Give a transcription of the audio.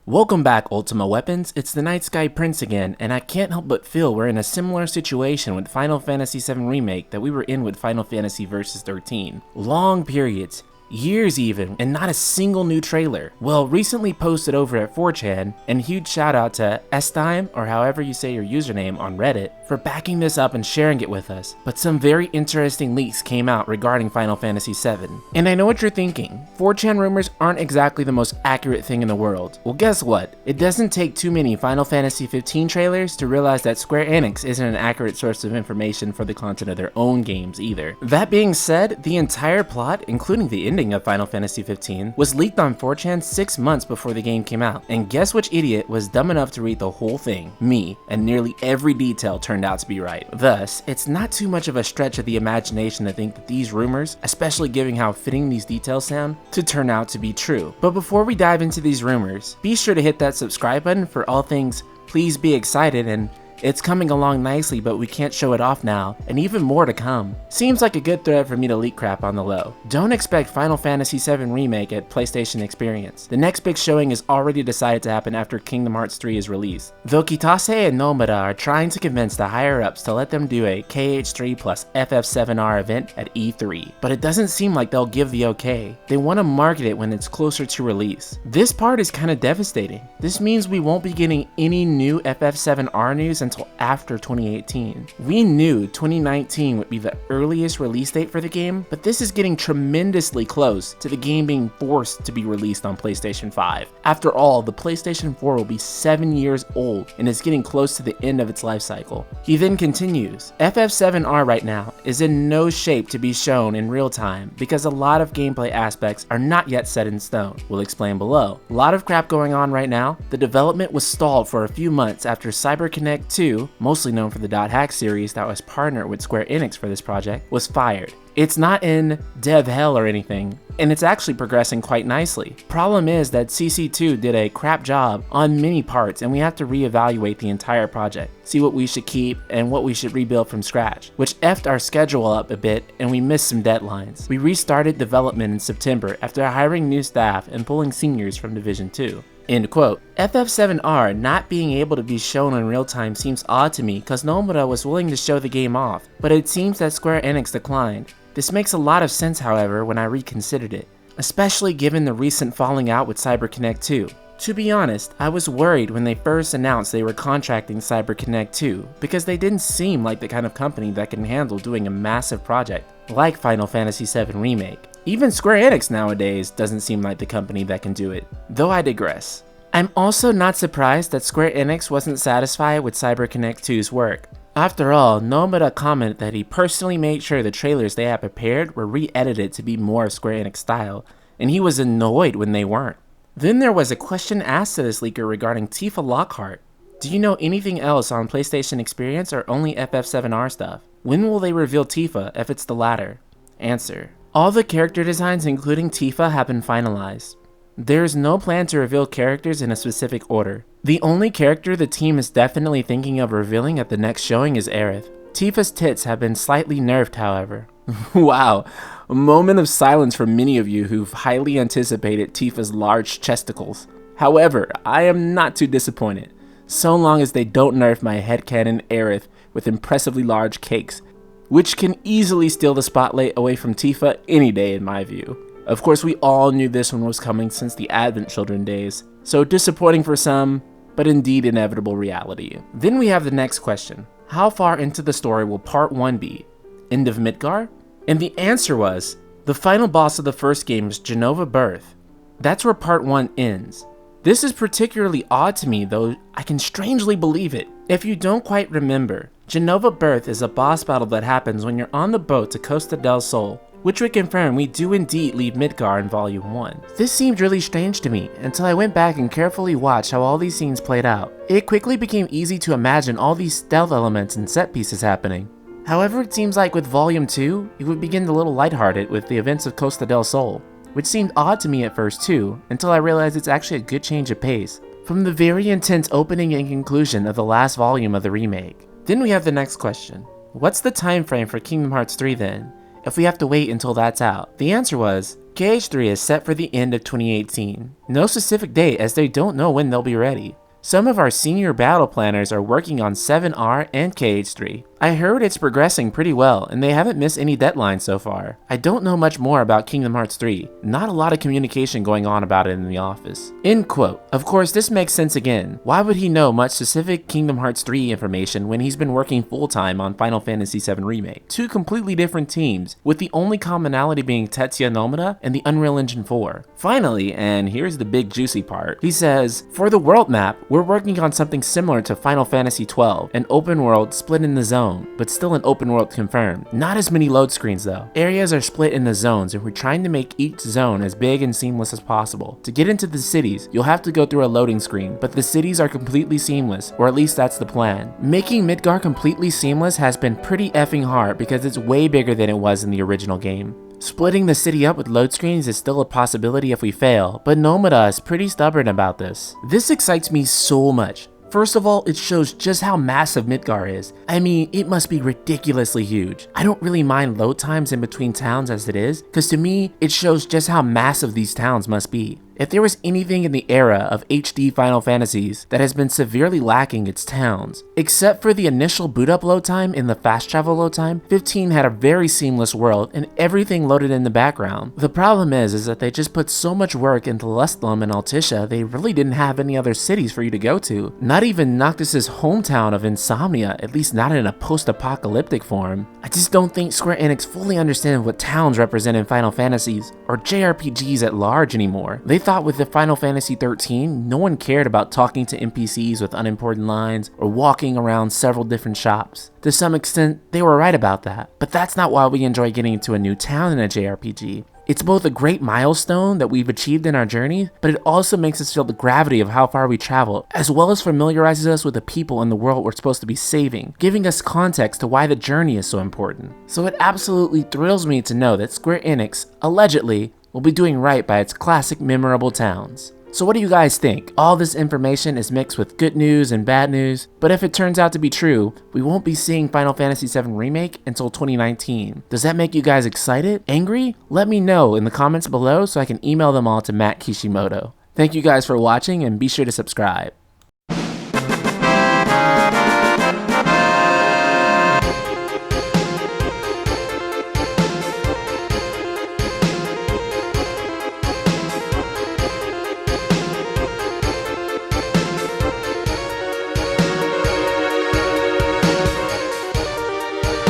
Welcome back, Ultima Weapons. It's the Night Sky Prince again, and I can't help but feel we're in a similar situation with Final Fantasy VII Remake that we were in with Final Fantasy Versus 13. Long periods, years even, and not a single new trailer. Well, recently posted over at 4chan, and huge shout out to Estime, or however you say your username on Reddit, for backing this up and sharing it with us. But some very interesting leaks came out regarding Final Fantasy VII. And I know what you're thinking, 4chan rumors aren't exactly the most accurate thing in the world. Well, guess what? It doesn't take too many Final Fantasy 15 trailers to realize that Square Enix isn't an accurate source of information for the content of their own games either. That being said, the entire plot, including the ending of Final Fantasy 15, was leaked on 4chan 6 months before the game came out. And guess which idiot was dumb enough to read the whole thing? Me, and nearly every detail turned out to be right. Thus, it's not too much of a stretch of the imagination to think that these rumors, especially given how fitting these details sound, to turn out to be true. But before we dive into these rumors, be sure to hit that subscribe button for all things Please Be Excited, and it's coming along nicely, but we can't show it off now, and even more to come. Seems like a good thread for me to leak crap on the low. Don't expect Final Fantasy VII Remake at PlayStation Experience. The next big showing is already decided to happen after Kingdom Hearts 3 is released. Though Kitase and Nomura are trying to convince the higher-ups to let them do a KH3 plus FF7R event at E3, but it doesn't seem like they'll give the okay. They want to market it when it's closer to release. This part is kinda devastating. This means we won't be getting any new FF7R news until after 2018. We knew 2019 would be the earliest release date for the game, but this is getting tremendously close to the game being forced to be released on PlayStation 5. After all, the PlayStation 4 will be 7 years old and is getting close to the end of its life cycle. He then continues, FF7R right now is in no shape to be shown in real time because a lot of gameplay aspects are not yet set in stone. We'll explain below. A lot of crap going on right now. The development was stalled for a few months after CyberConnect 2, mostly known for the .hack series that was partnered with Square Enix for this project, was fired. It's not in dev hell or anything, and it's actually progressing quite nicely. Problem is that CC2 did a crap job on many parts, and we have to reevaluate the entire project, see what we should keep and what we should rebuild from scratch, which effed our schedule up a bit and we missed some deadlines. We restarted development in September after hiring new staff and pulling seniors from Division 2. End quote. FF7R not being able to be shown in real time seems odd to me because Nomura was willing to show the game off, but it seems that Square Enix declined. This makes a lot of sense, however, when I reconsidered it, especially given the recent falling out with CyberConnect 2. To be honest, I was worried when they first announced they were contracting CyberConnect 2 because they didn't seem like the kind of company that can handle doing a massive project like Final Fantasy VII Remake. Even Square Enix nowadays doesn't seem like the company that can do it, though I digress. I'm also not surprised that Square Enix wasn't satisfied with CyberConnect 2's work. After all, Nomura commented that he personally made sure the trailers they had prepared were re-edited to be more of Square Enix style, and he was annoyed when they weren't. Then there was a question asked to this leaker regarding Tifa Lockhart. Do you know anything else on PlayStation Experience or only FF7R stuff? When will they reveal Tifa if it's the latter? Answer. All the character designs including Tifa have been finalized. There is no plan to reveal characters in a specific order. The only character the team is definitely thinking of revealing at the next showing is Aerith. Tifa's tits have been slightly nerfed, however. Wow, a moment of silence for many of you who've highly anticipated Tifa's large chesticles. However, I am not too disappointed, so long as they don't nerf my headcanon Aerith with impressively large cakes, which can easily steal the spotlight away from Tifa any day in my view. Of course, we all knew this one was coming since the Advent Children days, so disappointing for some, but indeed inevitable reality. Then we have the next question. How far into the story will Part 1 be? End of Midgar? And the answer was, the final boss of the first game is Genova Birth. That's where Part 1 ends. This is particularly odd to me, though I can strangely believe it. If you don't quite remember, Genova Birth is a boss battle that happens when you're on the boat to Costa del Sol, which would confirm we do indeed leave Midgar in Volume 1. This seemed really strange to me until I went back and carefully watched how all these scenes played out. It quickly became easy to imagine all these stealth elements and set pieces happening. However, it seems like with Volume 2, it would begin a little lighthearted with the events of Costa del Sol, which seemed odd to me at first too, until I realized it's actually a good change of pace from the very intense opening and conclusion of the last volume of the remake. Then we have the next question. What's the time frame for Kingdom Hearts 3 then, if we have to wait until that's out? The answer was, KH3 is set for the end of 2018. No specific date as they don't know when they'll be ready. Some of our senior battle planners are working on 7R and KH3. I heard it's progressing pretty well and they haven't missed any deadlines so far. I don't know much more about Kingdom Hearts 3, not a lot of communication going on about it in the office. End quote. Of course, this makes sense again. Why would he know much specific Kingdom Hearts 3 information when he's been working full-time on Final Fantasy VII Remake? Two completely different teams, with the only commonality being Tetsuya Nomura and the Unreal Engine 4. Finally, and here's the big juicy part, he says, for the world map, we're working on something similar to Final Fantasy XII, an open world split in the zone, but still an open world confirmed. Not as many load screens though. Areas are split into zones and we're trying to make each zone as big and seamless as possible. To get into the cities, you'll have to go through a loading screen, but the cities are completely seamless, or at least that's the plan. Making Midgar completely seamless has been pretty effing hard because it's way bigger than it was in the original game. Splitting the city up with load screens is still a possibility if we fail, but Nomura is pretty stubborn about this. This excites me so much. First of all, it shows just how massive Midgar is. I mean, it must be ridiculously huge. I don't really mind load times in between towns as it is, because to me, it shows just how massive these towns must be. If there was anything in the era of HD Final Fantasies that has been severely lacking, it's towns. Except for the initial boot up load time and the fast travel load time, 15 had a very seamless world and everything loaded in the background. The problem is that they just put so much work into Lustblum and Altissia, they really didn't have any other cities for you to go to. Not even Noctis's hometown of Insomnia, at least not in a post-apocalyptic form. I just don't think Square Enix fully understands what towns represent in Final Fantasies, or JRPGs at large anymore. They thought with the Final Fantasy 13, no one cared about talking to NPCs with unimportant lines or walking around several different shops. To some extent, they were right about that, but that's not why we enjoy getting into a new town in a JRPG. It's both a great milestone that we've achieved in our journey, but it also makes us feel the gravity of how far we travel, as well as familiarizes us with the people in the world we're supposed to be saving, giving us context to why the journey is so important. So it absolutely thrills me to know that Square Enix, allegedly, will be doing right by its classic memorable towns. So what do you guys think? All this information is mixed with good news and bad news, but if it turns out to be true, we won't be seeing Final Fantasy VII Remake until 2019. Does that make you guys excited? Angry? Let me know in the comments below so I can email them all to Matt Kishimoto. Thank you guys for watching and be sure to subscribe.